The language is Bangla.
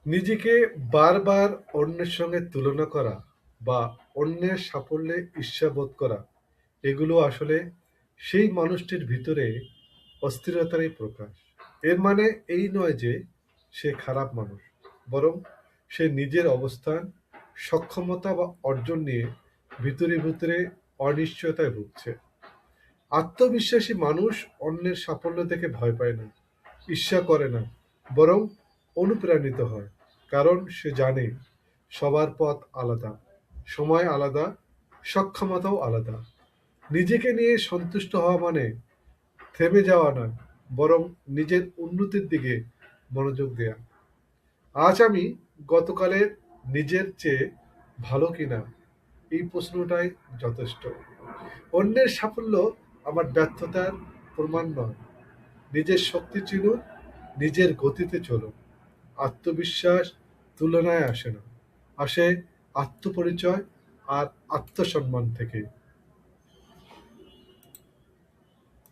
নিজেকে বারবার অন্যের সঙ্গে তুলনা করা বা অন্যের সাফল্যে ঈর্ষাবোধ করা এগুলো আসলে সেই মানুষটির ভিতরে অস্থিরতারই প্রকাশ। এর মানে এই নয় যে সে খারাপ মানুষ, বরং সে নিজের অবস্থান, সক্ষমতা বা অর্জন নিয়ে ভিতরে ভিতরে অনিশ্চয়তায় ভুগছে। আত্মবিশ্বাসী মানুষ অন্যের সাফল্য দেখে ভয় পায় না, ঈর্ষা করে না, বরং অনুপ্রাণিত হয়। কারণ সে জানে সবার পথ আলাদা, সময় আলাদা, সক্ষমতাও আলাদা। নিজেকে নিয়ে সন্তুষ্ট হওয়া মানে থেমে যাওয়া নয়, বরং নিজের উন্নতির দিকে মনোযোগ দেয়া। আজ আমি গতকালের নিজের চেয়ে ভালো কিনা এই প্রশ্নটাই যথেষ্ট। অন্যের সাফল্য আমার ব্যর্থতার প্রমাণ নয়। নিজের শক্তি চিনুন, নিজের গতিতে চলুন। আত্মবিশ্বাস তুলনায় আসে না, আসে আত্মপরিচয় আর আত্মসম্মান থেকে।